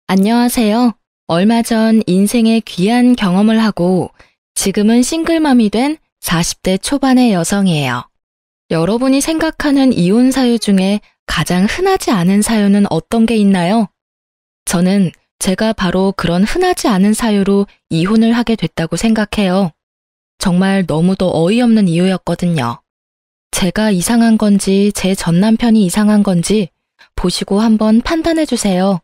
안녕하세요. 얼마 전 인생의 귀한 경험을 하고 지금은 싱글맘이 된 40대 초반의 여성이에요. 여러분이 생각하는 이혼 사유 중에 가장 흔하지 않은 사유는 어떤 게 있나요? 저는 제가 바로 그런 흔하지 않은 사유로 이혼을 하게 됐다고 생각해요. 정말 너무도 어이없는 이유였거든요. 제가 이상한 건지 제 전 남편이 이상한 건지 보시고 한번 판단해 주세요.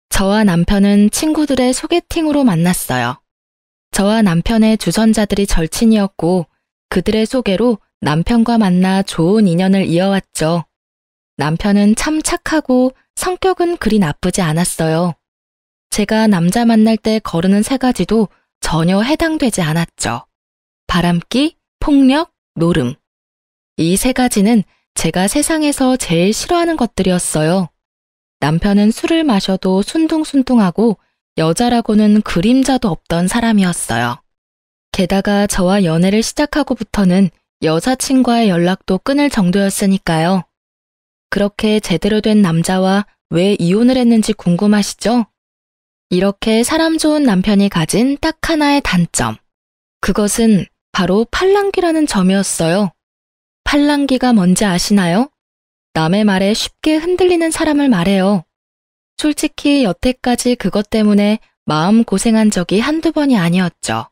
저와 남편은 친구들의 소개팅으로 만났어요. 저와 남편의 주선자들이 절친이었고 그들의 소개로 남편과 만나 좋은 인연을 이어왔죠. 남편은 참 착하고 성격은 그리 나쁘지 않았어요. 제가 남자 만날 때 거르는 세 가지도 전혀 해당되지 않았죠. 바람기, 폭력, 노름. 이 세 가지는 제가 세상에서 제일 싫어하는 것들이었어요. 남편은 술을 마셔도 순둥순둥하고 여자라고는 그림자도 없던 사람이었어요. 게다가 저와 연애를 시작하고부터는 여사친과의 연락도 끊을 정도였으니까요. 그렇게 제대로 된 남자와 왜 이혼을 했는지 궁금하시죠? 이렇게 사람 좋은 남편이 가진 딱 하나의 단점. 그것은 바로 팔랑귀라는 점이었어요. 팔랑귀가 뭔지 아시나요? 남의 말에 쉽게 흔들리는 사람을 말해요. 솔직히 여태까지 그것 때문에 마음 고생한 적이 한두 번이 아니었죠.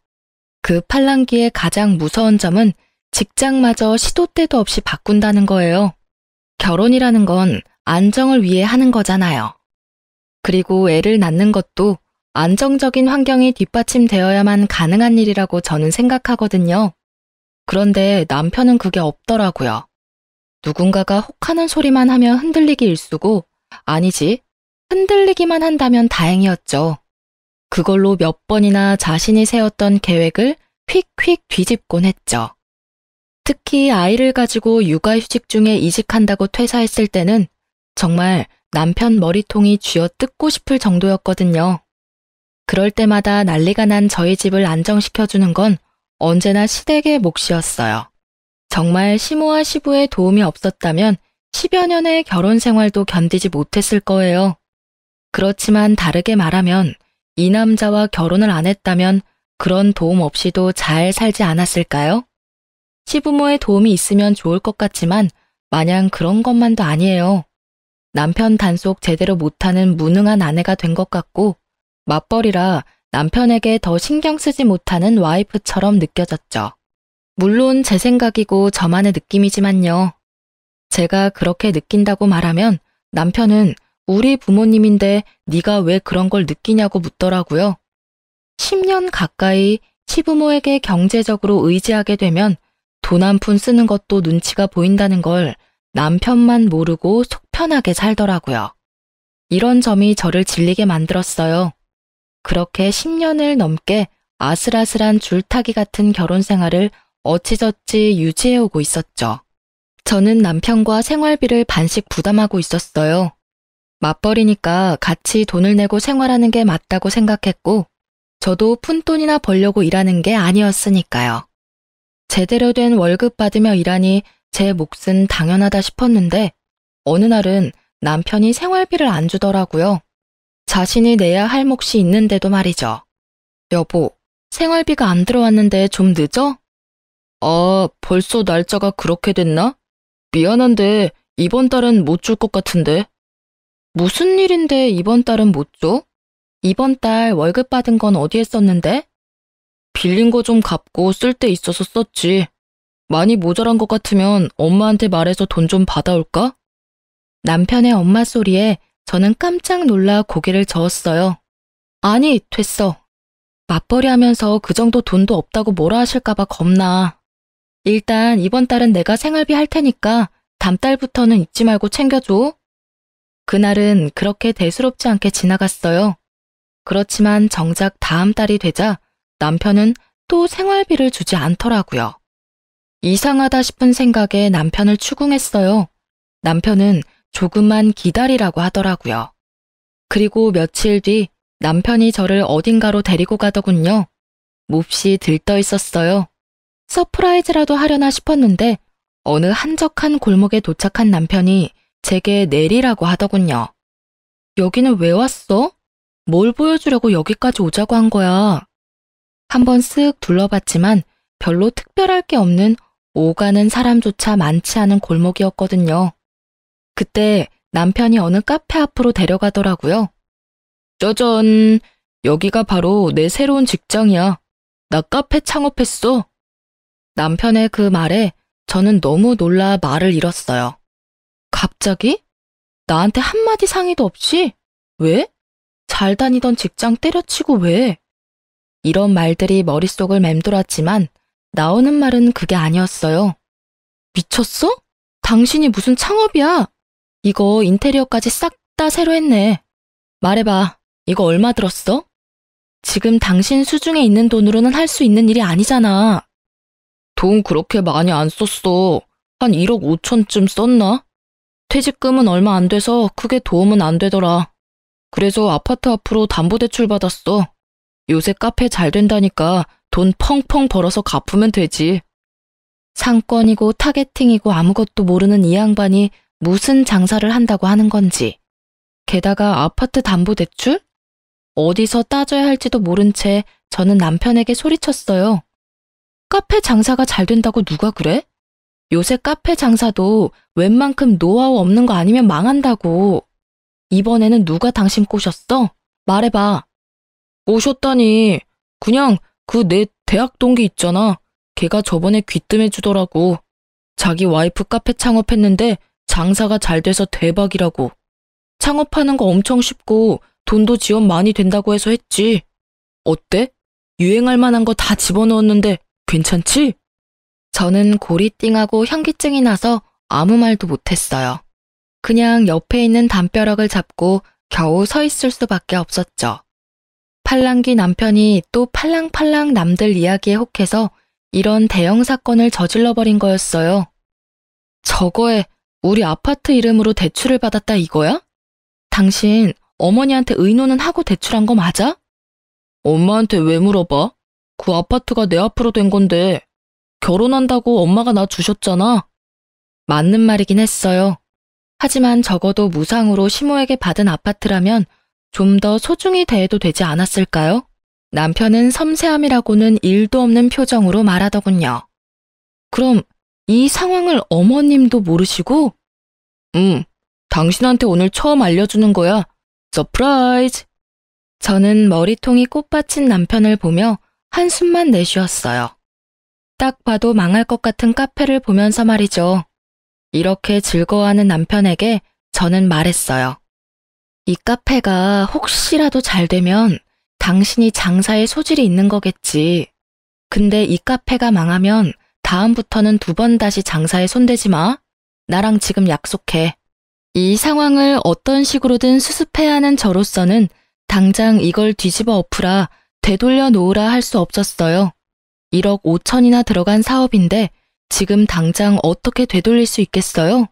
그 팔랑귀의 가장 무서운 점은 직장마저 시도 때도 없이 바꾼다는 거예요. 결혼이라는 건 안정을 위해 하는 거잖아요. 그리고 애를 낳는 것도 안정적인 환경이 뒷받침되어야만 가능한 일이라고 저는 생각하거든요. 그런데 남편은 그게 없더라고요. 누군가가 혹하는 소리만 하면 흔들리기 일쑤고, 아니지, 흔들리기만 한다면 다행이었죠. 그걸로 몇 번이나 자신이 세웠던 계획을 휙휙 뒤집곤 했죠. 특히 아이를 가지고 육아휴직 중에 이직한다고 퇴사했을 때는 정말 남편 머리통이 쥐어뜯고 싶을 정도였거든요. 그럴 때마다 난리가 난 저희 집을 안정시켜주는 건 언제나 시댁의 몫이었어요. 정말 시모와 시부의 도움이 없었다면 10여 년의 결혼 생활도 견디지 못했을 거예요. 그렇지만 다르게 말하면 이 남자와 결혼을 안 했다면 그런 도움 없이도 잘 살지 않았을까요? 시부모의 도움이 있으면 좋을 것 같지만 마냥 그런 것만도 아니에요. 남편 단속 제대로 못하는 무능한 아내가 된 것 같고 맞벌이라 남편에게 더 신경 쓰지 못하는 와이프처럼 느껴졌죠. 물론 제 생각이고 저만의 느낌이지만요. 제가 그렇게 느낀다고 말하면 남편은 우리 부모님인데 네가 왜 그런 걸 느끼냐고 묻더라고요. 10년 가까이 시부모에게 경제적으로 의지하게 되면 돈 한 푼 쓰는 것도 눈치가 보인다는 걸 남편만 모르고 속 편하게 살더라고요. 이런 점이 저를 질리게 만들었어요. 그렇게 10년을 넘게 아슬아슬한 줄타기 같은 결혼 생활을 어찌저찌 유지해오고 있었죠. 저는 남편과 생활비를 반씩 부담하고 있었어요. 맞벌이니까 같이 돈을 내고 생활하는 게 맞다고 생각했고, 저도 푼돈이나 벌려고 일하는 게 아니었으니까요. 제대로 된 월급 받으며 일하니 제 몫은 당연하다 싶었는데, 어느 날은 남편이 생활비를 안 주더라고요. 자신이 내야 할 몫이 있는데도 말이죠. 여보, 생활비가 안 들어왔는데 좀 늦어? 아, 벌써 날짜가 그렇게 됐나? 미안한데 이번 달은 못 줄 것 같은데. 무슨 일인데 이번 달은 못 줘? 이번 달 월급 받은 건 어디에 썼는데? 빌린 거 좀 갚고 쓸 데 있어서 썼지. 많이 모자란 것 같으면 엄마한테 말해서 돈 좀 받아올까? 남편의 엄마 소리에 저는 깜짝 놀라 고개를 저었어요. 아니, 됐어. 맞벌이 하면서 그 정도 돈도 없다고 뭐라 하실까봐 겁나. 일단 이번 달은 내가 생활비 할 테니까 다음 달부터는 잊지 말고 챙겨줘. 그날은 그렇게 대수롭지 않게 지나갔어요. 그렇지만 정작 다음 달이 되자 남편은 또 생활비를 주지 않더라고요. 이상하다 싶은 생각에 남편을 추궁했어요. 남편은 조금만 기다리라고 하더라고요. 그리고 며칠 뒤 남편이 저를 어딘가로 데리고 가더군요. 몹시 들떠 있었어요. 서프라이즈라도 하려나 싶었는데 어느 한적한 골목에 도착한 남편이 제게 내리라고 하더군요. 여기는 왜 왔어? 뭘 보여주려고 여기까지 오자고 한 거야? 한번 쓱 둘러봤지만 별로 특별할 게 없는 오가는 사람조차 많지 않은 골목이었거든요. 그때 남편이 어느 카페 앞으로 데려가더라고요. 짜잔, 여기가 바로 내 새로운 직장이야. 나 카페 창업했어. 남편의 그 말에 저는 너무 놀라 말을 잃었어요. 갑자기? 나한테 한마디 상의도 없이? 왜? 잘 다니던 직장 때려치고 왜? 이런 말들이 머릿속을 맴돌았지만 나오는 말은 그게 아니었어요. 미쳤어? 당신이 무슨 창업이야? 이거 인테리어까지 싹 다 새로 했네. 말해봐. 이거 얼마 들었어? 지금 당신 수중에 있는 돈으로는 할 수 있는 일이 아니잖아. 돈 그렇게 많이 안 썼어. 한 1억 5천쯤 썼나? 퇴직금은 얼마 안 돼서 크게 도움은 안 되더라. 그래서 아파트 앞으로 담보대출 받았어. 요새 카페 잘 된다니까 돈 펑펑 벌어서 갚으면 되지. 상권이고 타겟팅이고 아무것도 모르는 이 양반이 무슨 장사를 한다고 하는 건지. 게다가 아파트 담보대출? 어디서 따져야 할지도 모른 채 저는 남편에게 소리쳤어요. 카페 장사가 잘 된다고 누가 그래? 요새 카페 장사도 웬만큼 노하우 없는 거 아니면 망한다고. 이번에는 누가 당신 꼬셨어? 말해봐. 꼬셨다니. 그냥 그 내 대학 동기 있잖아. 걔가 저번에 귀뜸해주더라고. 자기 와이프 카페 창업했는데 장사가 잘 돼서 대박이라고. 창업하는 거 엄청 쉽고 돈도 지원 많이 된다고 해서 했지. 어때? 유행할 만한 거 다 집어넣었는데 괜찮지? 저는 골이 띵하고 현기증이 나서 아무 말도 못했어요. 그냥 옆에 있는 담벼락을 잡고 겨우 서 있을 수밖에 없었죠. 팔랑귀 남편이 또 팔랑팔랑 남들 이야기에 혹해서 이런 대형 사건을 저질러버린 거였어요. 저거에 우리 아파트 이름으로 대출을 받았다 이거야? 당신 어머니한테 의논은 하고 대출한 거 맞아? 엄마한테 왜 물어봐? 그 아파트가 내 앞으로 된 건데 결혼한다고 엄마가 나 주셨잖아. 맞는 말이긴 했어요. 하지만 적어도 무상으로 시모에게 받은 아파트라면 좀 더 소중히 대해도 되지 않았을까요? 남편은 섬세함이라고는 일도 없는 표정으로 말하더군요. 그럼 이 상황을 어머님도 모르시고? 당신한테 오늘 처음 알려주는 거야. 서프라이즈! 저는 머리통이 꽃받친 남편을 보며 한숨만 내쉬었어요. 딱 봐도 망할 것 같은 카페를 보면서 말이죠. 이렇게 즐거워하는 남편에게 저는 말했어요. 이 카페가 혹시라도 잘 되면 당신이 장사에 소질이 있는 거겠지. 근데 이 카페가 망하면 다음부터는 2번 다시 장사에 손대지 마. 나랑 지금 약속해. 이 상황을 어떤 식으로든 수습해야 하는 저로서는 당장 이걸 뒤집어 엎으라, 되돌려 놓으라 할 수 없었어요. 1억 5천이나 들어간 사업인데 지금 당장 어떻게 되돌릴 수 있겠어요?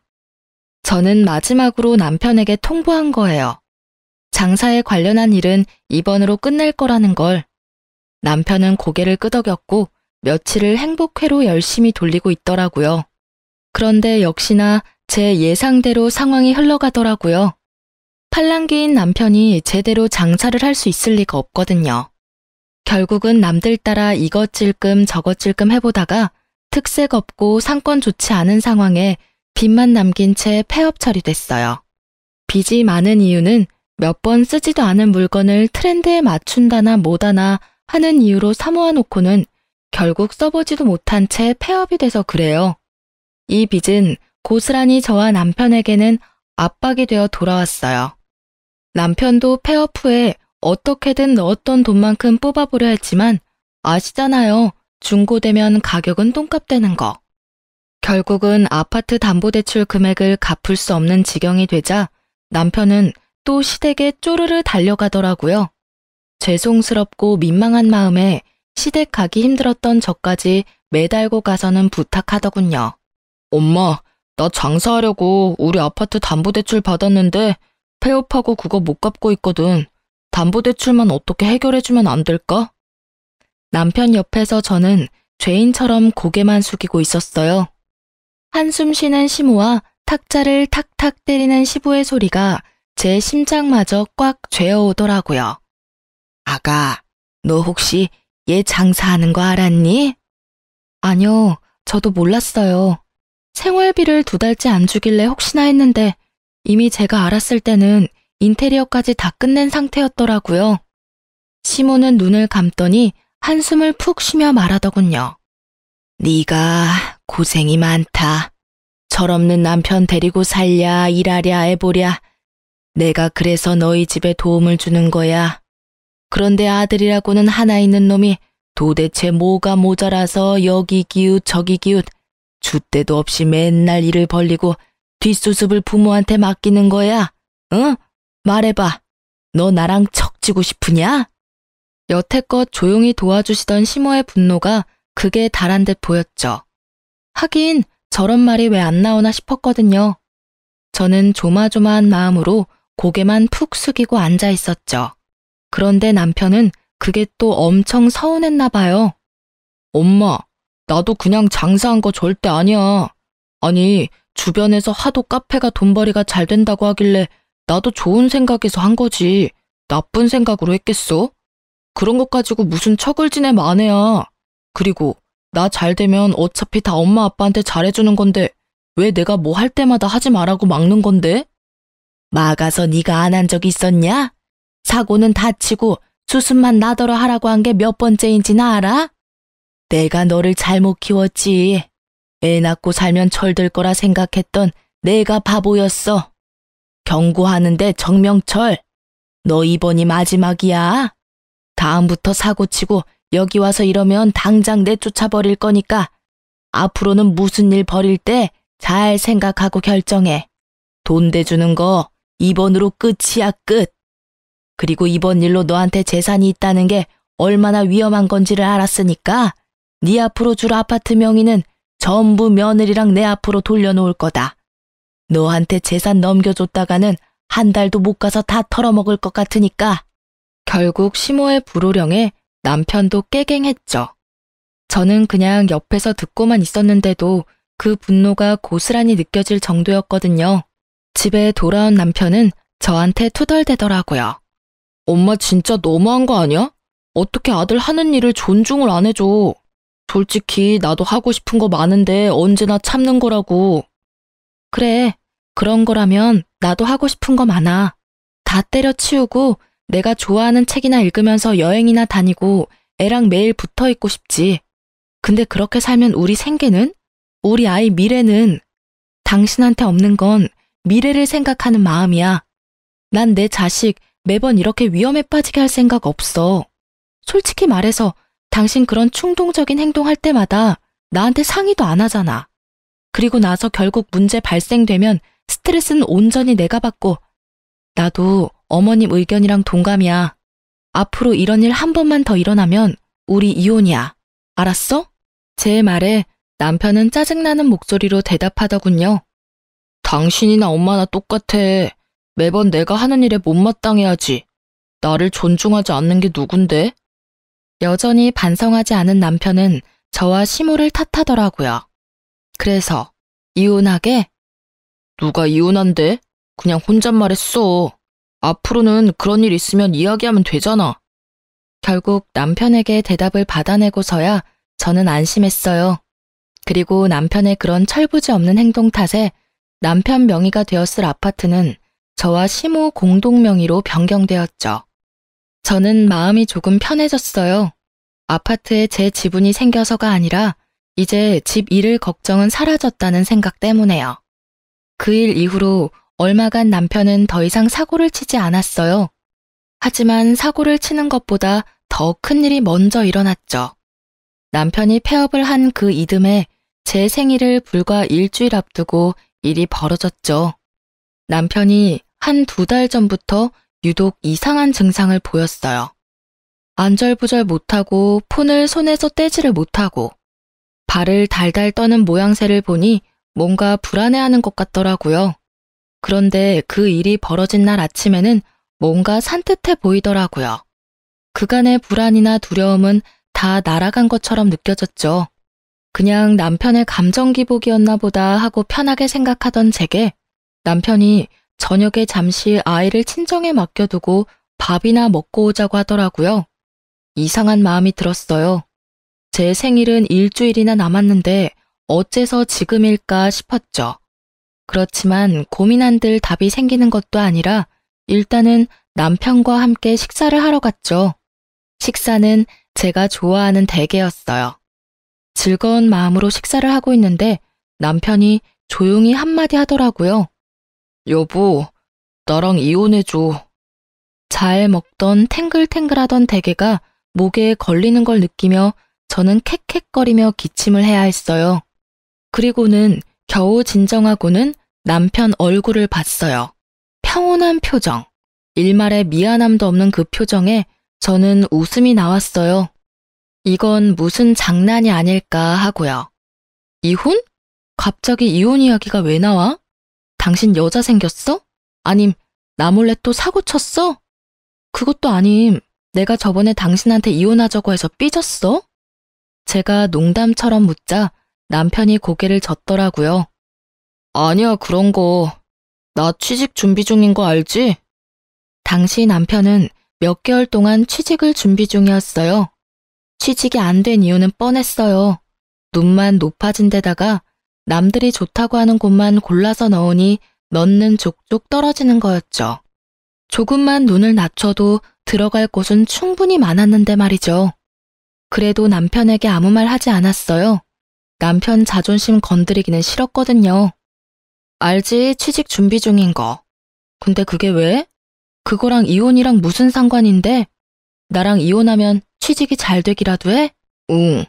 저는 마지막으로 남편에게 통보한 거예요. 장사에 관련한 일은 이번으로 끝낼 거라는 걸. 남편은 고개를 끄덕였고 며칠을 행복회로 열심히 돌리고 있더라고요. 그런데 역시나 제 예상대로 상황이 흘러가더라고요. 팔랑귀인 남편이 제대로 장사를 할 수 있을 리가 없거든요. 결국은 남들 따라 이것 찔끔 저것 찔끔 해보다가 특색 없고 상권 좋지 않은 상황에 빚만 남긴 채 폐업 처리됐어요. 빚이 많은 이유는 몇 번 쓰지도 않은 물건을 트렌드에 맞춘다나 뭐다나 하는 이유로 사모아 놓고는 결국 써보지도 못한 채 폐업이 돼서 그래요. 이 빚은 고스란히 저와 남편에게는 압박이 되어 돌아왔어요. 남편도 폐업 후에 어떻게든 넣었던 돈만큼 뽑아보려 했지만 아시잖아요. 중고되면 가격은 똥값 되는 거. 결국은 아파트 담보대출 금액을 갚을 수 없는 지경이 되자 남편은 또 시댁에 쪼르르 달려가더라고요. 죄송스럽고 민망한 마음에 시댁 가기 힘들었던 저까지 매달고 가서는 부탁하더군요. 엄마, 나 장사하려고 우리 아파트 담보대출 받았는데 폐업하고 그거 못 갚고 있거든. 담보대출만 어떻게 해결해주면 안 될까? 남편 옆에서 저는 죄인처럼 고개만 숙이고 있었어요. 한숨 쉬는 시모와 탁자를 탁탁 때리는 시부의 소리가 제 심장마저 꽉 죄어오더라고요. 아가, 너 혹시 얘 장사하는 거 알았니? 아니요, 저도 몰랐어요. 생활비를 2달째 안 주길래 혹시나 했는데 이미 제가 알았을 때는 인테리어까지 다 끝낸 상태였더라고요. 시모는 눈을 감더니 한숨을 푹 쉬며 말하더군요. 네가 고생이 많다. 철없는 남편 데리고 살랴, 일하랴, 해보랴. 내가 그래서 너희 집에 도움을 주는 거야. 그런데 아들이라고는 하나 있는 놈이 도대체 뭐가 모자라서 여기 기웃 저기 기웃 줏대도 없이 맨날 일을 벌리고 뒷수습을 부모한테 맡기는 거야. 응? 말해봐. 너 나랑 척지고 싶으냐? 여태껏 조용히 도와주시던 시모의 분노가 극에 달한 듯 보였죠. 하긴 저런 말이 왜 안 나오나 싶었거든요. 저는 조마조마한 마음으로 고개만 푹 숙이고 앉아 있었죠. 그런데 남편은 그게 또 엄청 서운했나 봐요. 엄마, 나도 그냥 장사한 거 절대 아니야. 아니, 주변에서 하도 카페가 돈벌이가 잘 된다고 하길래 나도 좋은 생각에서 한 거지. 나쁜 생각으로 했겠어? 그런 것 가지고 무슨 척을 지내 마네야. 그리고 나 잘 되면 어차피 다 엄마 아빠한테 잘해주는 건데 왜 내가 뭐 할 때마다 하지 말라고 막는 건데? 막아서 네가 안 한 적 있었냐? 사고는 다치고 수습만 나더러 하라고 한 게 몇 번째인지나 알아? 내가 너를 잘못 키웠지. 애 낳고 살면 철들 거라 생각했던 내가 바보였어. 경고하는데 정명철, 너 이번이 마지막이야. 다음부터 사고치고 여기 와서 이러면 당장 내쫓아버릴 거니까 앞으로는 무슨 일 벌일 때 잘 생각하고 결정해. 돈 대주는 거 이번으로 끝이야, 끝. 그리고 이번 일로 너한테 재산이 있다는 게 얼마나 위험한 건지를 알았으니까 네 앞으로 줄 아파트 명의는 전부 며느리랑 내 앞으로 돌려놓을 거다. 너한테 재산 넘겨줬다가는 한 달도 못 가서 다 털어먹을 것 같으니까. 결국 시모의 불호령에 남편도 깨갱했죠. 저는 그냥 옆에서 듣고만 있었는데도 그 분노가 고스란히 느껴질 정도였거든요. 집에 돌아온 남편은 저한테 투덜대더라고요. 엄마 진짜 너무한 거 아니야? 어떻게 아들 하는 일을 존중을 안 해줘. 솔직히 나도 하고 싶은 거 많은데 언제나 참는 거라고. 그래, 그런 거라면 나도 하고 싶은 거 많아. 다 때려치우고 내가 좋아하는 책이나 읽으면서 여행이나 다니고 애랑 매일 붙어 있고 싶지. 근데 그렇게 살면 우리 생계는? 우리 아이 미래는? 당신한테 없는 건 미래를 생각하는 마음이야. 난 내 자식 매번 이렇게 위험에 빠지게 할 생각 없어. 솔직히 말해서 당신 그런 충동적인 행동할 때마다 나한테 상의도 안 하잖아. 그리고 나서 결국 문제 발생되면 스트레스는 온전히 내가 받고. 나도 어머님 의견이랑 동감이야. 앞으로 이런 일 한 번만 더 일어나면 우리 이혼이야. 알았어? 제 말에 남편은 짜증나는 목소리로 대답하더군요. 당신이나 엄마나 똑같아. 매번 내가 하는 일에 못마땅해야지. 나를 존중하지 않는 게 누군데? 여전히 반성하지 않은 남편은 저와 시모를 탓하더라고요. 그래서 이혼하게? 누가 이혼한대? 그냥 혼잣말했어. 앞으로는 그런 일 있으면 이야기하면 되잖아. 결국 남편에게 대답을 받아내고서야 저는 안심했어요. 그리고 남편의 그런 철부지 없는 행동 탓에 남편 명의가 되었을 아파트는 저와 시모 공동 명의로 변경되었죠. 저는 마음이 조금 편해졌어요. 아파트에 제 지분이 생겨서가 아니라 이제 집 잃을 걱정은 사라졌다는 생각 때문에요. 그 일 이후로 얼마간 남편은 더 이상 사고를 치지 않았어요. 하지만 사고를 치는 것보다 더 큰 일이 먼저 일어났죠. 남편이 폐업을 한 그 이듬해 제 생일을 불과 일주일 앞두고 일이 벌어졌죠. 남편이 한 2달 전부터 유독 이상한 증상을 보였어요. 안절부절 못하고 폰을 손에서 떼지를 못하고 발을 달달 떠는 모양새를 보니 뭔가 불안해하는 것 같더라고요. 그런데 그 일이 벌어진 날 아침에는 뭔가 산뜻해 보이더라고요. 그간의 불안이나 두려움은 다 날아간 것처럼 느껴졌죠. 그냥 남편의 감정 기복이었나 보다 하고 편하게 생각하던 제게 남편이 저녁에 잠시 아이를 친정에 맡겨두고 밥이나 먹고 오자고 하더라고요. 이상한 마음이 들었어요. 제 생일은 일주일이나 남았는데 어째서 지금일까 싶었죠. 그렇지만 고민 한들 답이 생기는 것도 아니라 일단은 남편과 함께 식사를 하러 갔죠. 식사는 제가 좋아하는 대게였어요. 즐거운 마음으로 식사를 하고 있는데 남편이 조용히 한마디 하더라고요. 여보, 나랑 이혼해줘. 잘 먹던 탱글탱글하던 대게가 목에 걸리는 걸 느끼며 저는 캑캑거리며 기침을 해야 했어요. 그리고는 겨우 진정하고는 남편 얼굴을 봤어요. 평온한 표정, 일말의 미안함도 없는 그 표정에 저는 웃음이 나왔어요. 이건 무슨 장난이 아닐까 하고요. 이혼? 갑자기 이혼 이야기가 왜 나와? 당신 여자 생겼어? 아님 나 몰래 또 사고 쳤어? 그것도 아님 내가 저번에 당신한테 이혼하자고 해서 삐졌어? 제가 농담처럼 묻자 남편이 고개를 젓더라고요. 아니야, 그런 거. 나 취직 준비 중인 거 알지? 당시 남편은 몇 개월 동안 취직을 준비 중이었어요. 취직이 안 된 이유는 뻔했어요. 눈만 높아진 데다가 남들이 좋다고 하는 곳만 골라서 넣으니 넣는 족족 떨어지는 거였죠. 조금만 눈을 낮춰도 들어갈 곳은 충분히 많았는데 말이죠. 그래도 남편에게 아무 말 하지 않았어요. 남편 자존심 건드리기는 싫었거든요. 알지, 취직 준비 중인 거. 근데 그게 왜? 그거랑 이혼이랑 무슨 상관인데? 나랑 이혼하면 취직이 잘 되기라도 해? 응.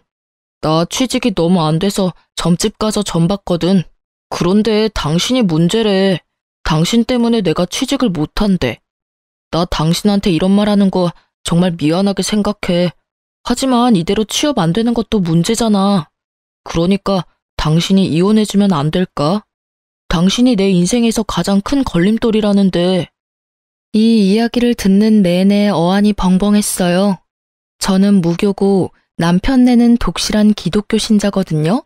나 취직이 너무 안 돼서 점집 가서 점 봤거든. 그런데 당신이 문제래. 당신 때문에 내가 취직을 못한대. 나 당신한테 이런 말 하는 거 정말 미안하게 생각해. 하지만 이대로 취업 안 되는 것도 문제잖아. 그러니까 당신이 이혼해주면 안 될까? 당신이 내 인생에서 가장 큰 걸림돌이라는데. 이 이야기를 듣는 내내 어안이 벙벙했어요. 저는 무교고 남편네는 독실한 기독교 신자거든요.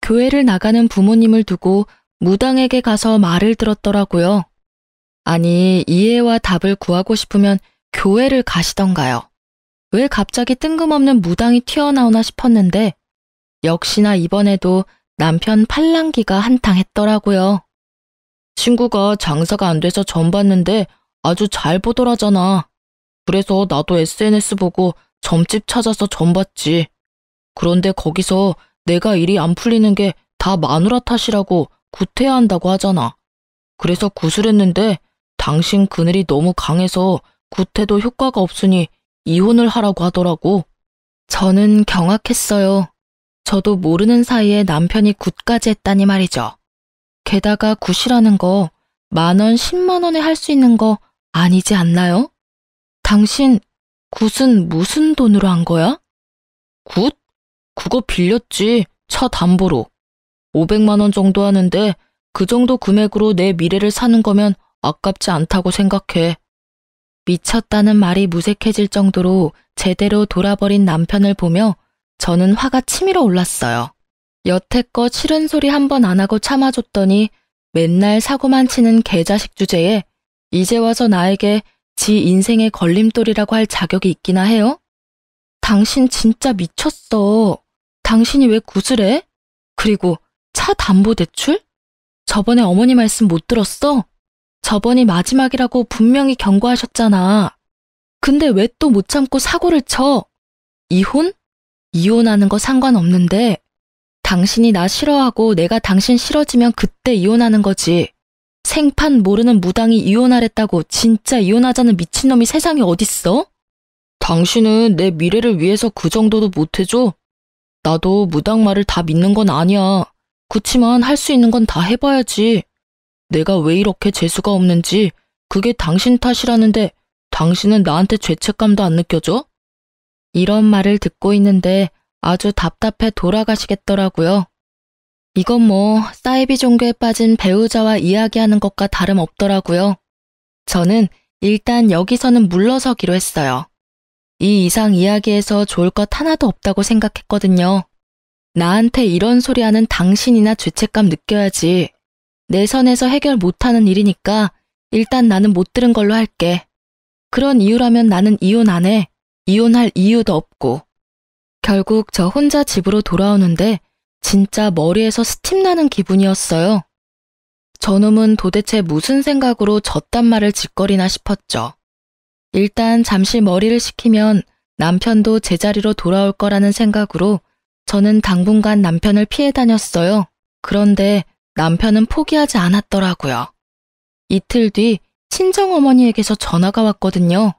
교회를 나가는 부모님을 두고 무당에게 가서 말을 들었더라고요. 아니, 이해와 답을 구하고 싶으면 교회를 가시던가요. 왜 갑자기 뜬금없는 무당이 튀어나오나 싶었는데 역시나 이번에도 남편 팔랑귀가 한탕했더라고요. 친구가 장사가 안 돼서 점 봤는데 아주 잘 보더라잖아. 그래서 나도 SNS 보고 점집 찾아서 점 봤지. 그런데 거기서 내가 일이 안 풀리는 게 다 마누라 탓이라고 구태야 한다고 하잖아. 그래서 구슬했는데 당신 그늘이 너무 강해서 구태도 효과가 없으니 이혼을 하라고 하더라고. 저는 경악했어요. 저도 모르는 사이에 남편이 굿까지 했다니 말이죠. 게다가 굿이라는 거 10,000원, 100,000원에 할 수 있는 거 아니지 않나요? 당신 굿은 무슨 돈으로 한 거야? 굿? 그거 빌렸지. 차 담보로. 500만 원 정도 하는데 그 정도 금액으로 내 미래를 사는 거면 아깝지 않다고 생각해. 미쳤다는 말이 무색해질 정도로 제대로 돌아버린 남편을 보며 저는 화가 치밀어 올랐어요. 여태껏 싫은 소리 한 번 안 하고 참아줬더니 맨날 사고만 치는 개자식 주제에 이제 와서 나에게 지 인생의 걸림돌이라고 할 자격이 있기나 해요? 당신 진짜 미쳤어. 당신이 왜 굿을 해? 그리고 차 담보대출? 저번에 어머니 말씀 못 들었어? 저번이 마지막이라고 분명히 경고하셨잖아. 근데 왜 또 못 참고 사고를 쳐? 이혼? 이혼하는 거 상관없는데 당신이 나 싫어하고 내가 당신 싫어지면 그때 이혼하는 거지. 생판 모르는 무당이 이혼하랬다고 진짜 이혼하자는 미친놈이 세상에 어딨어? 당신은 내 미래를 위해서 그 정도도 못해줘? 나도 무당 말을 다 믿는 건 아니야. 그치만 할 수 있는 건 다 해봐야지. 내가 왜 이렇게 재수가 없는지 그게 당신 탓이라는데 당신은 나한테 죄책감도 안 느껴져? 이런 말을 듣고 있는데 아주 답답해 돌아가시겠더라고요. 이건 뭐 사이비 종교에 빠진 배우자와 이야기하는 것과 다름없더라고요. 저는 일단 여기서는 물러서기로 했어요. 이 이상 이야기해서 좋을 것 하나도 없다고 생각했거든요. 나한테 이런 소리 하는 당신이나 죄책감 느껴야지. 내 선에서 해결 못하는 일이니까 일단 나는 못 들은 걸로 할게. 그런 이유라면 나는 이혼 안 해. 이혼할 이유도 없고. 결국 저 혼자 집으로 돌아오는데 진짜 머리에서 스팀 나는 기분이었어요. 저놈은 도대체 무슨 생각으로 저딴 말을 짓거리나 싶었죠. 일단 잠시 머리를 식히면 남편도 제자리로 돌아올 거라는 생각으로 저는 당분간 남편을 피해 다녔어요. 그런데 남편은 포기하지 않았더라고요. 이틀 뒤 친정어머니에게서 전화가 왔거든요.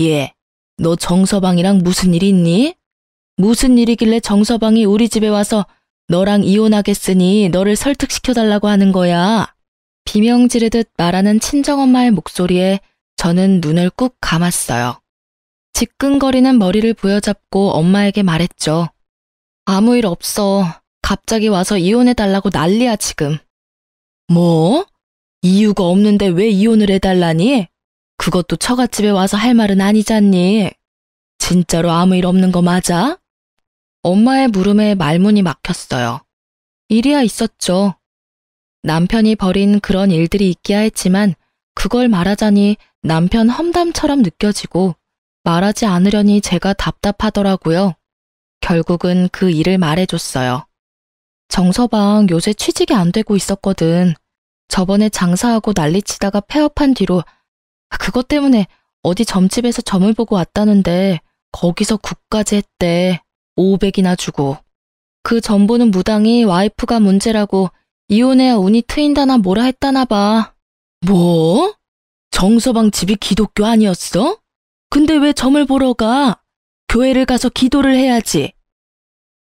얘, 너 정서방이랑 무슨 일 있니? 무슨 일이길래 정서방이 우리 집에 와서 너랑 이혼하겠으니 너를 설득시켜달라고 하는 거야. 비명 지르듯 말하는 친정엄마의 목소리에 저는 눈을 꾹 감았어요. 지끈거리는 머리를 부여잡고 엄마에게 말했죠. 아무 일 없어. 갑자기 와서 이혼해달라고 난리야 지금. 뭐? 이유가 없는데 왜 이혼을 해달라니? 그것도 처갓집에 와서 할 말은 아니잖니. 진짜로 아무 일 없는 거 맞아? 엄마의 물음에 말문이 막혔어요. 일이야 있었죠. 남편이 벌인 그런 일들이 있기야 했지만 그걸 말하자니 남편 험담처럼 느껴지고 말하지 않으려니 제가 답답하더라고요. 결국은 그 일을 말해줬어요. 정서방 요새 취직이 안 되고 있었거든. 저번에 장사하고 난리치다가 폐업한 뒤로 그것 때문에 어디 점집에서 점을 보고 왔다는데 거기서 굿까지 했대. 500이나 주고. 그 점 보는 무당이 와이프가 문제라고 이혼해야 운이 트인다나 뭐라 했다나 봐. 뭐? 정서방 집이 기독교 아니었어? 근데 왜 점을 보러 가? 교회를 가서 기도를 해야지.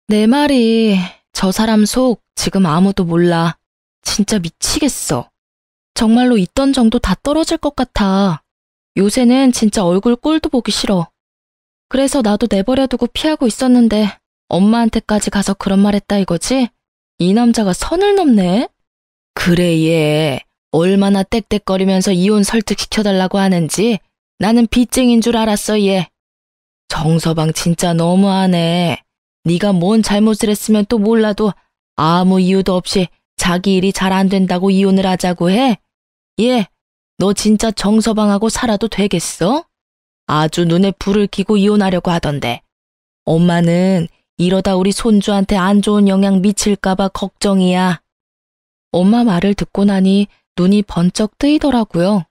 내 말이 저 사람 속 지금 아무도 몰라. 진짜 미치겠어. 정말로 있던 정도 다 떨어질 것 같아. 요새는 진짜 얼굴 꼴도 보기 싫어. 그래서 나도 내버려두고 피하고 있었는데 엄마한테까지 가서 그런 말 했다 이거지? 이 남자가 선을 넘네? 그래 얘 얼마나 떽떽거리면서 이혼 설득시켜달라고 하는지 나는 빚쟁인 줄 알았어 얘. 정서방 진짜 너무하네. 네가 뭔 잘못을 했으면 또 몰라도 아무 이유도 없이 자기 일이 잘 안 된다고 이혼을 하자고 해? 얘, 너 진짜 정서방하고 살아도 되겠어? 아주 눈에 불을 켜고 이혼하려고 하던데. 엄마는 이러다 우리 손주한테 안 좋은 영향 미칠까봐 걱정이야. 엄마 말을 듣고 나니 눈이 번쩍 뜨이더라고요.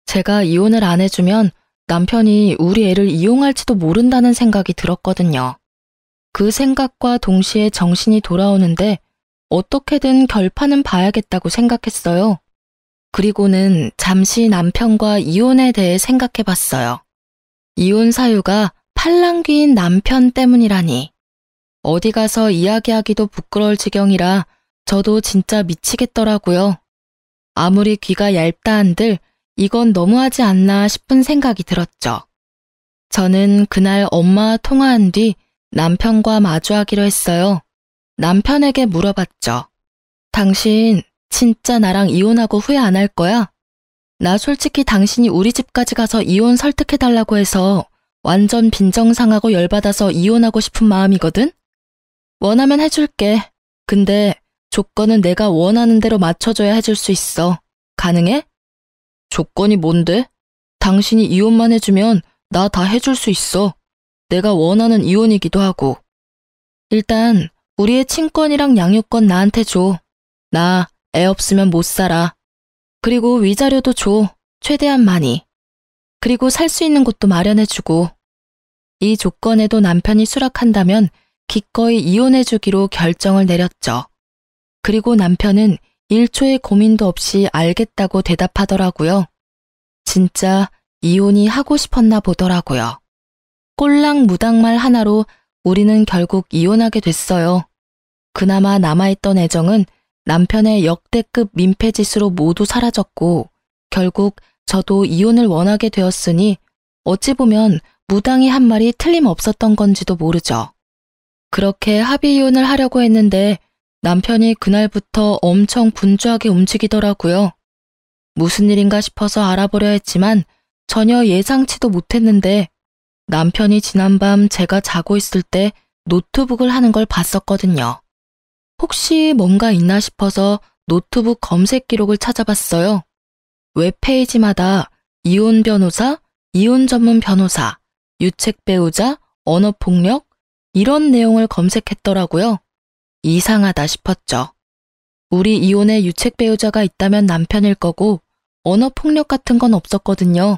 제가 이혼을 안 해주면 남편이 우리 애를 이용할지도 모른다는 생각이 들었거든요. 그 생각과 동시에 정신이 돌아오는데 어떻게든 결판은 봐야겠다고 생각했어요. 그리고는 잠시 남편과 이혼에 대해 생각해봤어요. 이혼 사유가 팔랑귀인 남편 때문이라니. 어디 가서 이야기하기도 부끄러울 지경이라 저도 진짜 미치겠더라고요. 아무리 귀가 얇다 한들 이건 너무하지 않나 싶은 생각이 들었죠. 저는 그날 엄마와 통화한 뒤 남편과 마주하기로 했어요. 남편에게 물어봤죠. 당신 진짜 나랑 이혼하고 후회 안 할 거야? 나 솔직히 당신이 우리 집까지 가서 이혼 설득해달라고 해서 완전 빈정상하고 열받아서 이혼하고 싶은 마음이거든? 원하면 해줄게. 근데 조건은 내가 원하는 대로 맞춰줘야 해줄 수 있어. 가능해? 조건이 뭔데? 당신이 이혼만 해주면 나 다 해줄 수 있어. 내가 원하는 이혼이기도 하고. 일단 우리의 친권이랑 양육권 나한테 줘. 나 애 없으면 못 살아. 그리고 위자료도 줘. 최대한 많이. 그리고 살 수 있는 곳도 마련해주고. 이 조건에도 남편이 수락한다면 기꺼이 이혼해주기로 결정을 내렸죠. 그리고 남편은 1초의 고민도 없이 알겠다고 대답하더라고요. 진짜 이혼이 하고 싶었나 보더라고요. 꼴랑 무당말 하나로 우리는 결국 이혼하게 됐어요. 그나마 남아있던 애정은 남편의 역대급 민폐짓으로 모두 사라졌고 결국 저도 이혼을 원하게 되었으니 어찌 보면 무당이 한 말이 틀림없었던 건지도 모르죠. 그렇게 합의 이혼을 하려고 했는데 남편이 그날부터 엄청 분주하게 움직이더라고요. 무슨 일인가 싶어서 알아보려 했지만 전혀 예상치도 못했는데 남편이 지난밤 제가 자고 있을 때 노트북을 하는 걸 봤었거든요. 혹시 뭔가 있나 싶어서 노트북 검색 기록을 찾아봤어요. 웹페이지마다 이혼 변호사, 이혼 전문 변호사, 유책 배우자, 언어폭력 이런 내용을 검색했더라고요. 이상하다 싶었죠. 우리 이혼에 유책 배우자가 있다면 남편일 거고 언어폭력 같은 건 없었거든요.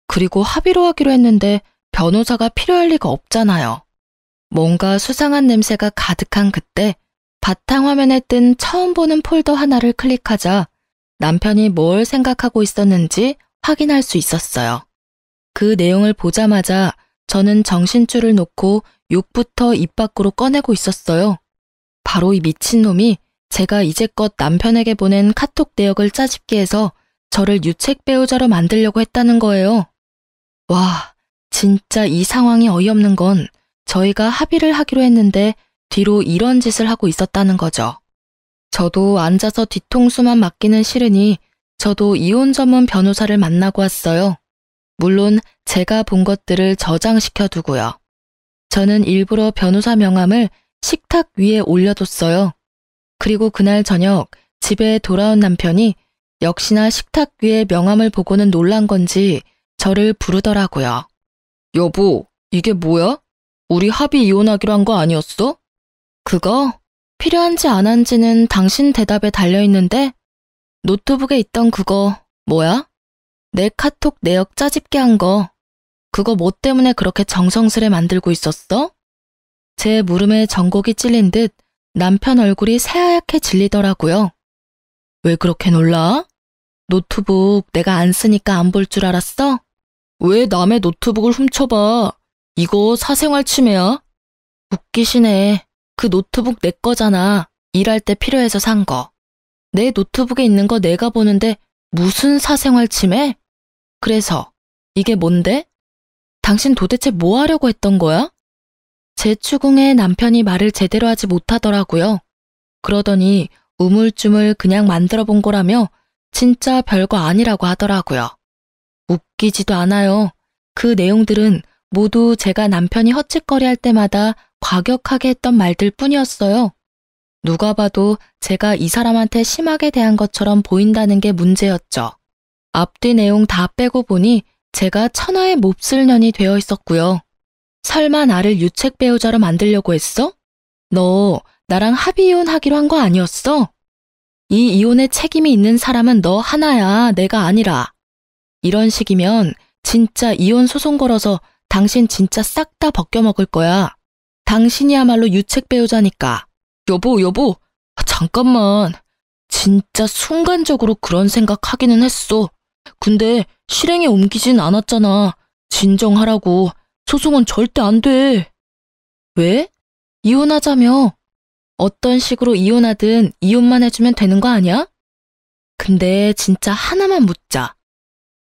그리고 합의로 하기로 했는데 변호사가 필요할 리가 없잖아요. 뭔가 수상한 냄새가 가득한 그때 바탕화면에 뜬 처음 보는 폴더 하나를 클릭하자 남편이 뭘 생각하고 있었는지 확인할 수 있었어요. 그 내용을 보자마자 저는 정신줄을 놓고 욕부터 입 밖으로 꺼내고 있었어요. 바로 이 미친놈이 제가 이제껏 남편에게 보낸 카톡 내역을 짜집기 해서 저를 유책 배우자로 만들려고 했다는 거예요. 와, 진짜 이 상황이 어이없는 건 저희가 합의를 하기로 했는데 뒤로 이런 짓을 하고 있었다는 거죠. 저도 앉아서 뒤통수만 맞기는 싫으니 저도 이혼 전문 변호사를 만나고 왔어요. 물론 제가 본 것들을 저장시켜 두고요. 저는 일부러 변호사 명함을 식탁 위에 올려뒀어요. 그리고 그날 저녁 집에 돌아온 남편이 역시나 식탁 위에 명함을 보고는 놀란 건지 저를 부르더라고요. 여보, 이게 뭐야? 우리 합의 이혼하기로 한 거 아니었어? 그거 필요한지 안 한지는 당신 대답에 달려있는데 노트북에 있던 그거 뭐야? 내 카톡 내역 짜집게 한 거. 그거 뭐 때문에 그렇게 정성스레 만들고 있었어? 제 물음에 전곡이 찔린 듯 남편 얼굴이 새하얗게 질리더라고요. 왜 그렇게 놀라? 노트북 내가 안 쓰니까 안 볼 줄 알았어? 왜 남의 노트북을 훔쳐봐? 이거 사생활 침해야? 웃기시네. 그 노트북 내 거잖아. 일할 때 필요해서 산 거. 내 노트북에 있는 거 내가 보는데 무슨 사생활 침해? 그래서 이게 뭔데? 당신 도대체 뭐 하려고 했던 거야? 제 추궁에 남편이 말을 제대로 하지 못하더라고요. 그러더니 우물쭈물 그냥 만들어 본 거라며 진짜 별거 아니라고 하더라고요. 웃기지도 않아요. 그 내용들은 모두 제가 남편이 헛짓거리 할 때마다 과격하게 했던 말들 뿐이었어요. 누가 봐도 제가 이 사람한테 심하게 대한 것처럼 보인다는 게 문제였죠. 앞뒤 내용 다 빼고 보니 제가 천하의 몹쓸 년이 되어 있었고요. 설마 나를 유책 배우자로 만들려고 했어? 너 나랑 합의 이혼하기로 한 거 아니었어? 이 이혼에 책임이 있는 사람은 너 하나야, 내가 아니라. 이런 식이면 진짜 이혼 소송 걸어서 당신 진짜 싹 다 벗겨먹을 거야. 당신이야말로 유책 배우자니까. 여보, 잠깐만. 진짜 순간적으로 그런 생각하기는 했어. 근데 실행에 옮기진 않았잖아. 진정하라고. 소송은 절대 안 돼. 왜? 이혼하자며. 어떤 식으로 이혼하든 이혼만 해주면 되는 거 아니야? 근데 진짜 하나만 묻자.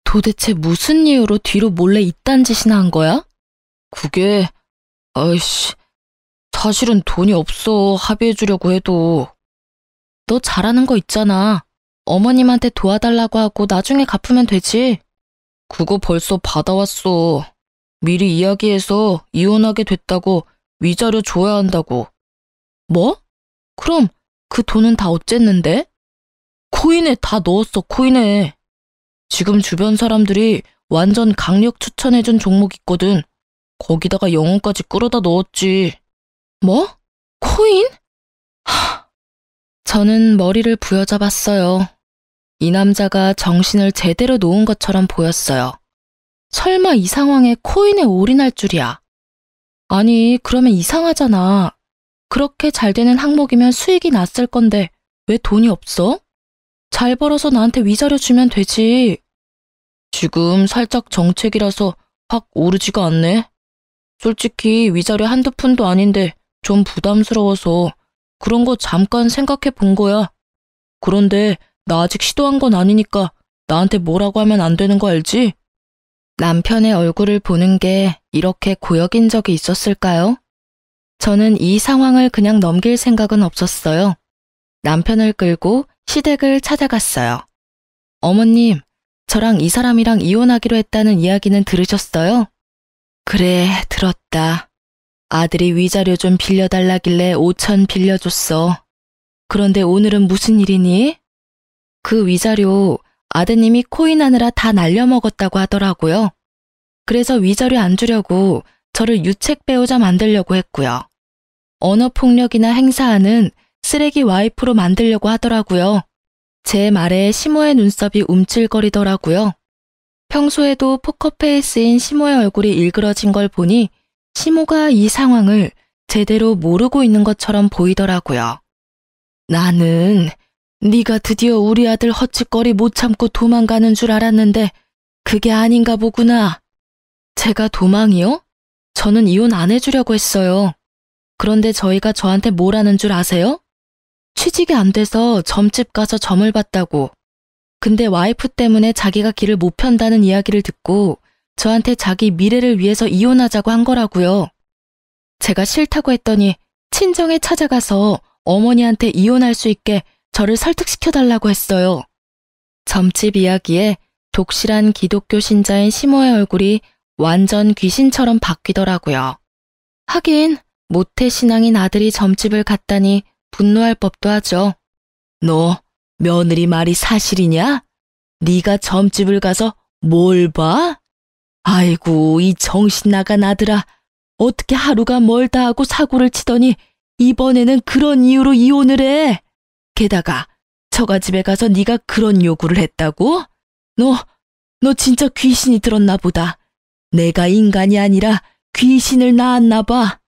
도대체 무슨 이유로 뒤로 몰래 이딴 짓이나 한 거야? 그게, 아이씨, 사실은 돈이 없어, 합의해주려고 해도. 너 잘하는 거 있잖아. 어머님한테 도와달라고 하고 나중에 갚으면 되지. 그거 벌써 받아왔어. 미리 이야기해서 이혼하게 됐다고 위자료 줘야 한다고. 뭐? 그럼 그 돈은 다 어쨌는데? 코인에 다 넣었어, 코인에. 지금 주변 사람들이 완전 강력 추천해준 종목 있거든. 거기다가 영혼까지 끌어다 넣었지. 뭐? 코인? 저는 머리를 부여잡았어요. 이 남자가 정신을 제대로 놓은 것처럼 보였어요. 설마 이 상황에 코인에 올인할 줄이야. 아니, 그러면 이상하잖아. 그렇게 잘 되는 항목이면 수익이 났을 건데 왜 돈이 없어? 잘 벌어서 나한테 위자료 주면 되지. 지금 살짝 정책이라서 확 오르지가 않네. 솔직히 위자료 한두 푼도 아닌데 좀 부담스러워서 그런 거 잠깐 생각해 본 거야. 그런데 나 아직 시도한 건 아니니까 나한테 뭐라고 하면 안 되는 거 알지? 남편의 얼굴을 보는 게 이렇게 고역인 적이 있었을까요? 저는 이 상황을 그냥 넘길 생각은 없었어요. 남편을 끌고 시댁을 찾아갔어요. 어머님, 저랑 이 사람이랑 이혼하기로 했다는 이야기는 들으셨어요? 그래, 들었다. 아들이 위자료 좀 빌려달라길래 5천 빌려줬어. 그런데 오늘은 무슨 일이니? 그 위자료 아드님이 코인 하느라 다 날려먹었다고 하더라고요. 그래서 위자료 안 주려고 저를 유책 배우자 만들려고 했고요. 언어폭력이나 행사하는 쓰레기 와이프로 만들려고 하더라고요. 제 말에 시모의 눈썹이 움찔거리더라고요. 평소에도 포커페이스인 시모의 얼굴이 일그러진 걸 보니 시모가 이 상황을 제대로 모르고 있는 것처럼 보이더라고요. 나는 네가 드디어 우리 아들 헛짓거리 못 참고 도망가는 줄 알았는데 그게 아닌가 보구나. 제가 도망이요? 저는 이혼 안 해주려고 했어요. 그런데 저희가 저한테 뭘 하는 줄 아세요? 취직이 안 돼서 점집 가서 점을 봤다고. 근데 와이프 때문에 자기가 길을 못 편다는 이야기를 듣고 저한테 자기 미래를 위해서 이혼하자고 한 거라고요. 제가 싫다고 했더니 친정에 찾아가서 어머니한테 이혼할 수 있게 저를 설득시켜달라고 했어요. 점집 이야기에 독실한 기독교 신자인 시모의 얼굴이 완전 귀신처럼 바뀌더라고요. 하긴 모태신앙인 아들이 점집을 갔다니 분노할 법도 하죠. 너 며느리 말이 사실이냐? 네가 점집을 가서 뭘 봐? 아이고 이 정신 나간 아들아. 어떻게 하루가 멀다 하고 사고를 치더니 이번에는 그런 이유로 이혼을 해. 게다가 처가집에 가서 네가 그런 요구를 했다고? 너 진짜 귀신이 들었나 보다. 내가 인간이 아니라 귀신을 낳았나 봐.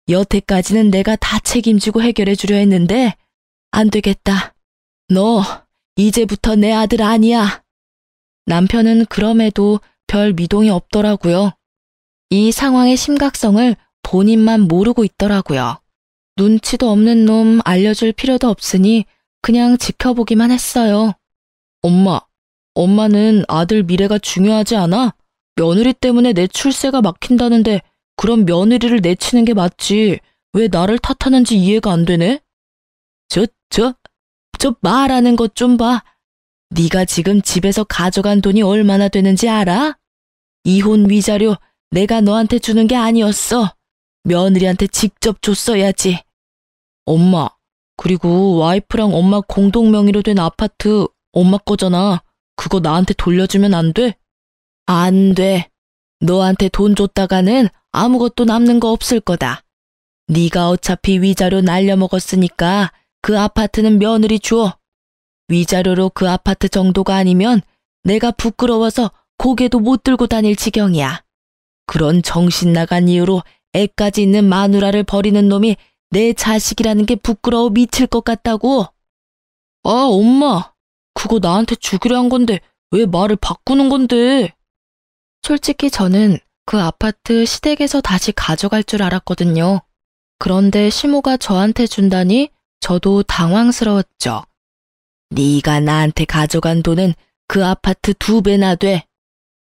여태까지는 내가 다 책임지고 해결해 주려 했는데 안 되겠다. 너 이제부터 내 아들 아니야. 남편은 그럼에도 별 미동이 없더라고요. 이 상황의 심각성을 본인만 모르고 있더라고요. 눈치도 없는 놈 알려줄 필요도 없으니 그냥 지켜보기만 했어요. 엄마는 아들 미래가 중요하지 않아? 며느리 때문에 내 출세가 막힌다는데 그럼 며느리를 내치는 게 맞지. 왜 나를 탓하는지 이해가 안 되네? 저 말하는 것 좀 봐. 네가 지금 집에서 가져간 돈이 얼마나 되는지 알아? 이혼 위자료 내가 너한테 주는 게 아니었어. 며느리한테 직접 줬어야지. 엄마, 그리고 와이프랑 엄마 공동 명의로 된 아파트 엄마 거잖아. 그거 나한테 돌려주면 안 돼? 안 돼. 너한테 돈 줬다가는 아무것도 남는 거 없을 거다. 네가 어차피 위자료 날려먹었으니까 그 아파트는 며느리 줘. 위자료로 그 아파트 정도가 아니면 내가 부끄러워서 고개도 못 들고 다닐 지경이야. 그런 정신 나간 이유로 애까지 있는 마누라를 버리는 놈이 내 자식이라는 게 부끄러워 미칠 것 같다고. 아, 엄마. 그거 나한테 주기로 한 건데 왜 말을 바꾸는 건데? 솔직히 저는 그 아파트 시댁에서 다시 가져갈 줄 알았거든요. 그런데 시모가 저한테 준다니 저도 당황스러웠죠. 네가 나한테 가져간 돈은 그 아파트 2배나 돼.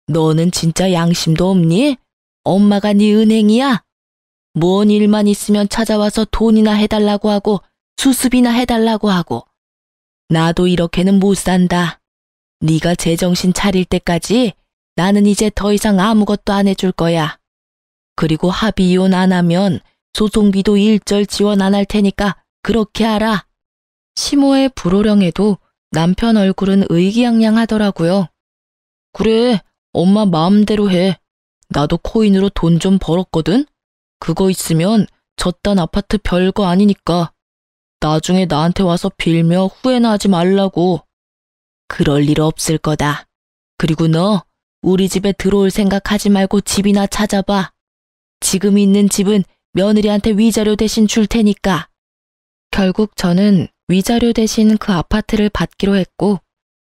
너는 진짜 양심도 없니? 엄마가 네 은행이야? 뭔 일만 있으면 찾아와서 돈이나 해달라고 하고 수습이나 해달라고 하고. 나도 이렇게는 못 산다. 네가 제정신 차릴 때까지 나는 이제 더 이상 아무것도 안 해줄 거야. 그리고 합의 이혼 안 하면 소송비도 일절 지원 안 할 테니까 그렇게 알아. 시모의 불호령에도 남편 얼굴은 의기양양하더라고요. 그래, 엄마 마음대로 해. 나도 코인으로 돈 좀 벌었거든? 그거 있으면 저딴 아파트 별거 아니니까. 나중에 나한테 와서 빌며 후회나 하지 말라고. 그럴 일 없을 거다. 그리고 너 우리 집에 들어올 생각하지 말고 집이나 찾아봐. 지금 있는 집은 며느리한테 위자료 대신 줄 테니까. 결국 저는 위자료 대신 그 아파트를 받기로 했고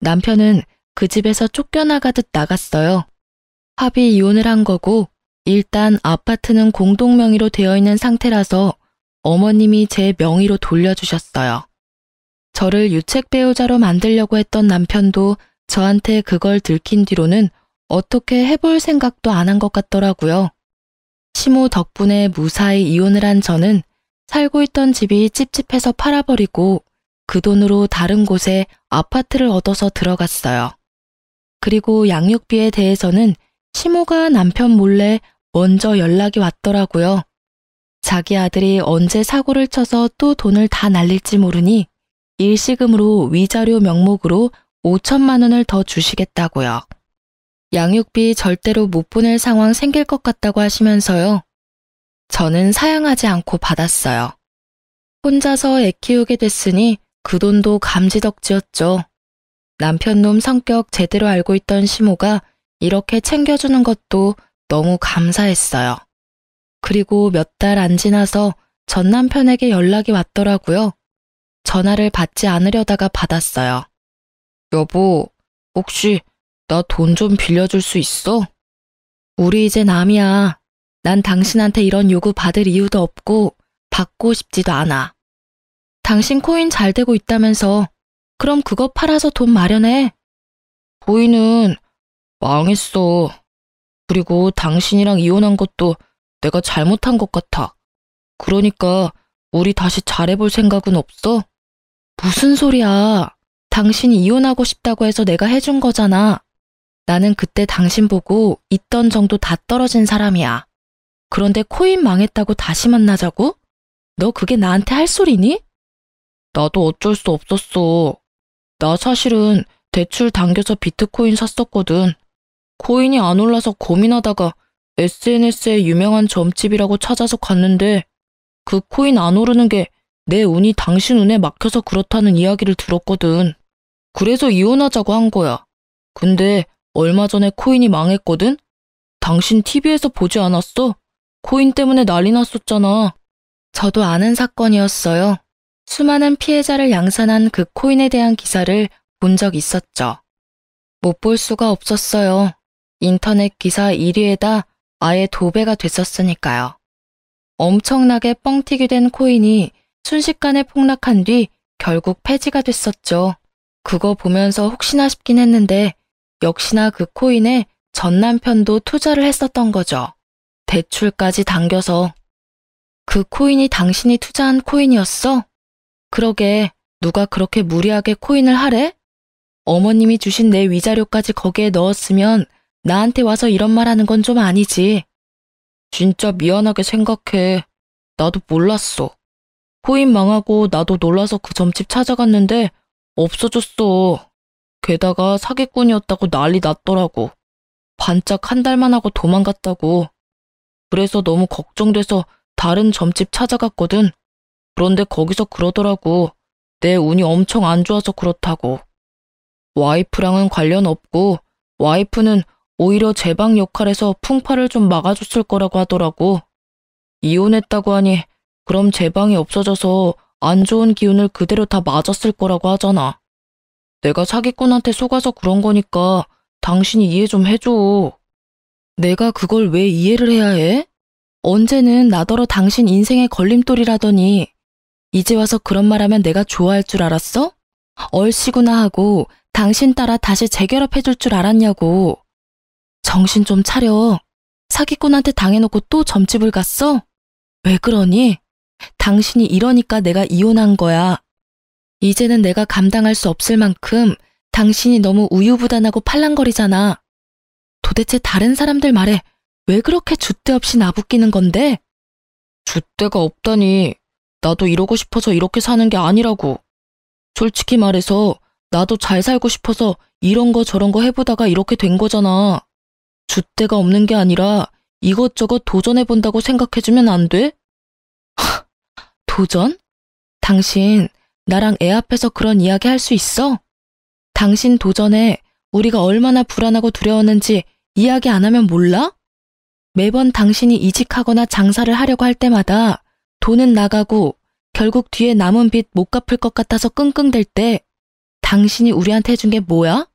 남편은 그 집에서 쫓겨나가듯 나갔어요. 합의 이혼을 한 거고 일단 아파트는 공동 명의로 되어 있는 상태라서 어머님이 제 명의로 돌려주셨어요. 저를 유책 배우자로 만들려고 했던 남편도 저한테 그걸 들킨 뒤로는 어떻게 해볼 생각도 안 한 것 같더라고요. 시모 덕분에 무사히 이혼을 한 저는 살고 있던 집이 찝찝해서 팔아버리고 그 돈으로 다른 곳에 아파트를 얻어서 들어갔어요. 그리고 양육비에 대해서는 시모가 남편 몰래 먼저 연락이 왔더라고요. 자기 아들이 언제 사고를 쳐서 또 돈을 다 날릴지 모르니 일시금으로 위자료 명목으로 5천만 원을 더 주시겠다고요. 양육비 절대로 못 보낼 상황 생길 것 같다고 하시면서요. 저는 사양하지 않고 받았어요. 혼자서 애 키우게 됐으니 그 돈도 감지덕지였죠. 남편놈 성격 제대로 알고 있던 시모가 이렇게 챙겨주는 것도 너무 감사했어요. 그리고 몇 달 안 지나서 전 남편에게 연락이 왔더라고요. 전화를 받지 않으려다가 받았어요. 여보, 혹시 나 돈 좀 빌려줄 수 있어? 우리 이제 남이야. 난 당신한테 이런 요구 받을 이유도 없고 받고 싶지도 않아. 당신 코인 잘 되고 있다면서 그럼 그거 팔아서 돈 마련해. 코인은 망했어. 그리고 당신이랑 이혼한 것도 내가 잘못한 것 같아. 그러니까 우리 다시 잘해볼 생각은 없어? 무슨 소리야. 당신이 이혼하고 싶다고 해서 내가 해준 거잖아. 나는 그때 당신 보고 있던 정도 다 떨어진 사람이야. 그런데 코인 망했다고 다시 만나자고? 너 그게 나한테 할 소리니? 나도 어쩔 수 없었어. 나 사실은 대출 당겨서 비트코인 샀었거든. 코인이 안 올라서 고민하다가 SNS에 유명한 점집이라고 찾아서 갔는데 그 코인 안 오르는 게 내 운이 당신 운에 막혀서 그렇다는 이야기를 들었거든. 그래서 이혼하자고 한 거야. 근데 얼마 전에 코인이 망했거든? 당신 TV에서 보지 않았어? 코인 때문에 난리 났었잖아. 저도 아는 사건이었어요. 수많은 피해자를 양산한 그 코인에 대한 기사를 본 적 있었죠. 못 볼 수가 없었어요. 인터넷 기사 1위에다 아예 도배가 됐었으니까요. 엄청나게 뻥튀기 된 코인이 순식간에 폭락한 뒤 결국 폐지가 됐었죠. 그거 보면서 혹시나 싶긴 했는데 역시나 그 코인에 전 남편도 투자를 했었던 거죠. 대출까지 당겨서. 그 코인이 당신이 투자한 코인이었어? 그러게 누가 그렇게 무리하게 코인을 하래? 어머님이 주신 내 위자료까지 거기에 넣었으면 나한테 와서 이런 말 하는 건 좀 아니지. 진짜 미안하게 생각해. 나도 몰랐어. 코인 망하고 나도 놀라서 그 점집 찾아갔는데 없어졌어. 게다가 사기꾼이었다고 난리 났더라고. 반짝 한 달만 하고 도망갔다고. 그래서 너무 걱정돼서 다른 점집 찾아갔거든. 그런데 거기서 그러더라고. 내 운이 엄청 안 좋아서 그렇다고. 와이프랑은 관련 없고 와이프는 오히려 제 방 역할에서 풍파를 좀 막아줬을 거라고 하더라고. 이혼했다고 하니 그럼 제 방이 없어져서 안 좋은 기운을 그대로 다 맞았을 거라고 하잖아. 내가 사기꾼한테 속아서 그런 거니까 당신이 이해 좀 해줘. 내가 그걸 왜 이해를 해야 해? 언제는 나더러 당신 인생의 걸림돌이라더니 이제 와서 그런 말하면 내가 좋아할 줄 알았어? 얼씨구나 하고 당신 따라 다시 재결합해줄 줄 알았냐고. 정신 좀 차려. 사기꾼한테 당해놓고 또 점집을 갔어? 왜 그러니? 당신이 이러니까 내가 이혼한 거야. 이제는 내가 감당할 수 없을 만큼 당신이 너무 우유부단하고 팔랑거리잖아. 도대체 다른 사람들 말에 왜 그렇게 줏대 없이 나부끼는 건데? 줏대가 없다니. 나도 이러고 싶어서 이렇게 사는 게 아니라고. 솔직히 말해서 나도 잘 살고 싶어서 이런 거 저런 거 해보다가 이렇게 된 거잖아. 줏대가 없는 게 아니라 이것저것 도전해본다고 생각해주면 안 돼? 도전? 당신 나랑 애 앞에서 그런 이야기 할 수 있어? 당신 도전에 우리가 얼마나 불안하고 두려웠는지 이야기 안 하면 몰라? 매번 당신이 이직하거나 장사를 하려고 할 때마다 돈은 나가고 결국 뒤에 남은 빚 못 갚을 것 같아서 끙끙댈 때 당신이 우리한테 해준 게 뭐야?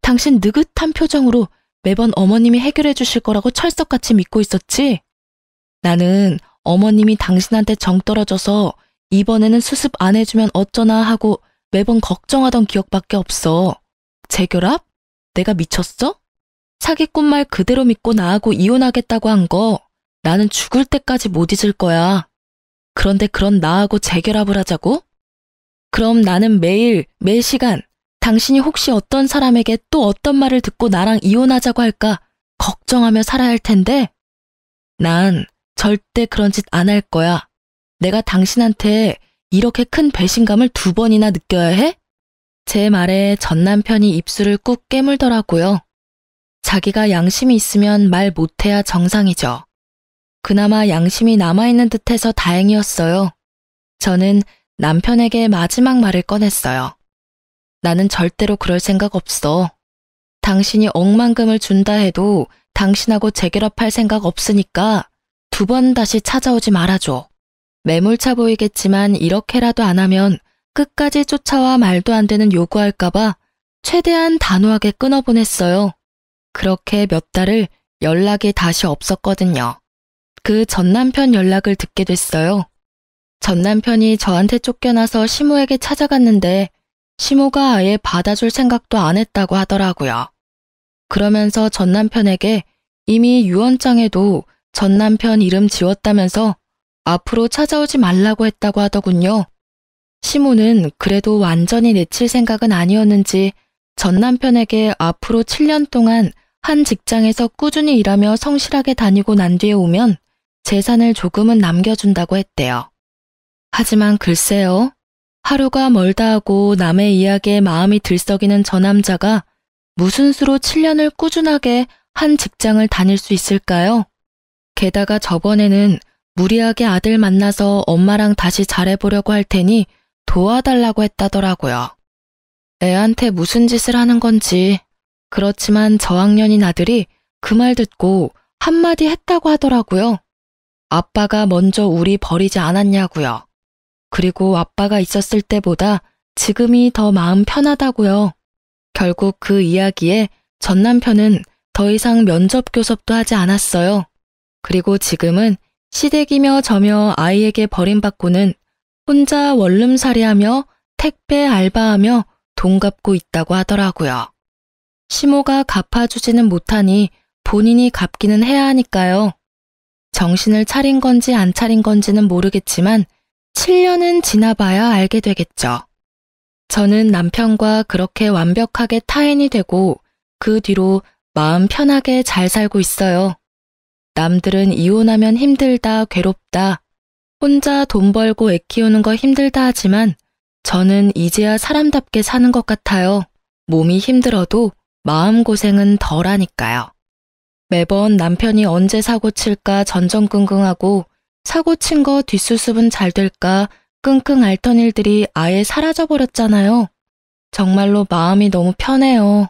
당신 느긋한 표정으로 매번 어머님이 해결해 주실 거라고 철석같이 믿고 있었지? 나는 어머님이 당신한테 정 떨어져서 이번에는 수습 안 해주면 어쩌나 하고 매번 걱정하던 기억밖에 없어. 재결합? 내가 미쳤어? 사기꾼 말 그대로 믿고 나하고 이혼하겠다고 한 거 나는 죽을 때까지 못 잊을 거야. 그런데 그런 나하고 재결합을 하자고? 그럼 나는 매일, 매시간 당신이 혹시 어떤 사람에게 또 어떤 말을 듣고 나랑 이혼하자고 할까 걱정하며 살아야 할 텐데 난 절대 그런 짓 안 할 거야. 내가 당신한테 이렇게 큰 배신감을 2번이나 느껴야 해? 제 말에 전 남편이 입술을 꾹 깨물더라고요. 자기가 양심이 있으면 말 못해야 정상이죠. 그나마 양심이 남아있는 듯해서 다행이었어요. 저는 남편에게 마지막 말을 꺼냈어요. 나는 절대로 그럴 생각 없어. 당신이 억만금을 준다 해도 당신하고 재결합할 생각 없으니까 2번 다시 찾아오지 말아줘. 매몰차 보이겠지만 이렇게라도 안 하면 끝까지 쫓아와 말도 안 되는 요구할까봐 최대한 단호하게 끊어보냈어요. 그렇게 몇 달을 연락이 다시 없었거든요. 그 전남편 연락을 듣게 됐어요. 전남편이 저한테 쫓겨나서 시모에게 찾아갔는데 시모가 아예 받아줄 생각도 안 했다고 하더라고요. 그러면서 전남편에게 이미 유언장에도 전남편 이름 지웠다면서 앞으로 찾아오지 말라고 했다고 하더군요. 시모는 그래도 완전히 내칠 생각은 아니었는지 전남편에게 앞으로 7년 동안 한 직장에서 꾸준히 일하며 성실하게 다니고 난 뒤에 오면 재산을 조금은 남겨준다고 했대요. 하지만 글쎄요. 하루가 멀다 하고 남의 이야기에 마음이 들썩이는 저 남자가 무슨 수로 7년을 꾸준하게 한 직장을 다닐 수 있을까요? 게다가 저번에는 무리하게 아들 만나서 엄마랑 다시 잘해보려고 할 테니 도와달라고 했다더라고요. 애한테 무슨 짓을 하는 건지. 그렇지만 저학년인 아들이 그 말 듣고 한마디 했다고 하더라고요. 아빠가 먼저 우리 버리지 않았냐고요. 그리고 아빠가 있었을 때보다 지금이 더 마음 편하다고요. 결국 그 이야기에 전 남편은 더 이상 면접 교섭도 하지 않았어요. 그리고 지금은 시댁이며 저며 아이에게 버림받고는 혼자 원룸살이하며 택배 알바하며 돈 갚고 있다고 하더라고요. 시모가 갚아주지는 못하니 본인이 갚기는 해야 하니까요. 정신을 차린 건지 안 차린 건지는 모르겠지만 7년은 지나봐야 알게 되겠죠. 저는 남편과 그렇게 완벽하게 타인이 되고 그 뒤로 마음 편하게 잘 살고 있어요. 남들은 이혼하면 힘들다, 괴롭다, 혼자 돈 벌고 애 키우는 거 힘들다 하지만 저는 이제야 사람답게 사는 것 같아요. 몸이 힘들어도 마음고생은 덜하니까요. 매번 남편이 언제 사고 칠까 전전긍긍하고 사고 친 거 뒷수습은 잘 될까 끙끙 앓던 일들이 아예 사라져버렸잖아요. 정말로 마음이 너무 편해요.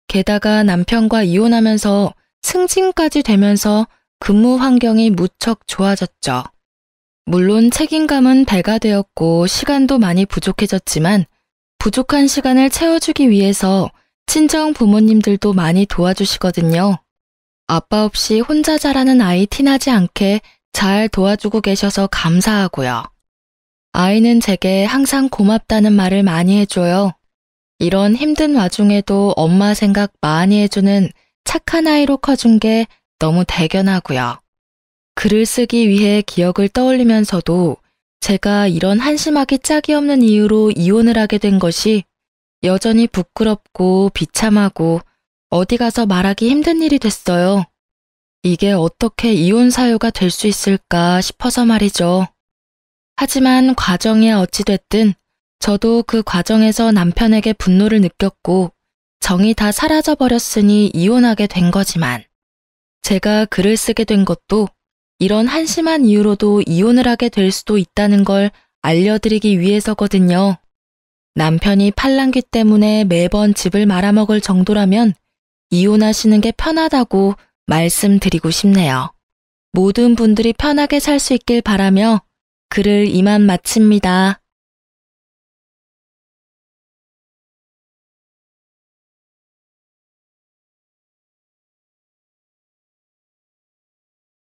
게다가 남편과 이혼하면서 승진까지 되면서 근무 환경이 무척 좋아졌죠. 물론 책임감은 배가 되었고 시간도 많이 부족해졌지만 부족한 시간을 채워주기 위해서 친정 부모님들도 많이 도와주시거든요. 아빠 없이 혼자 자라는 아이 티나지 않게 잘 도와주고 계셔서 감사하고요. 아이는 제게 항상 고맙다는 말을 많이 해줘요. 이런 힘든 와중에도 엄마 생각 많이 해주는 착한 아이로 커준 게 너무 대견하고요. 글을 쓰기 위해 기억을 떠올리면서도 제가 이런 한심하기 짝이 없는 이유로 이혼을 하게 된 것이 여전히 부끄럽고 비참하고 어디 가서 말하기 힘든 일이 됐어요. 이게 어떻게 이혼 사유가 될 수 있을까 싶어서 말이죠. 하지만 과정이 어찌됐든 저도 그 과정에서 남편에게 분노를 느꼈고 정이 다 사라져버렸으니 이혼하게 된 거지만 제가 글을 쓰게 된 것도 이런 한심한 이유로도 이혼을 하게 될 수도 있다는 걸 알려드리기 위해서거든요. 남편이 팔랑귀 때문에 매번 집을 말아먹을 정도라면 이혼하시는 게 편하다고 말씀드리고 싶네요. 모든 분들이 편하게 살 수 있길 바라며 글을 이만 마칩니다.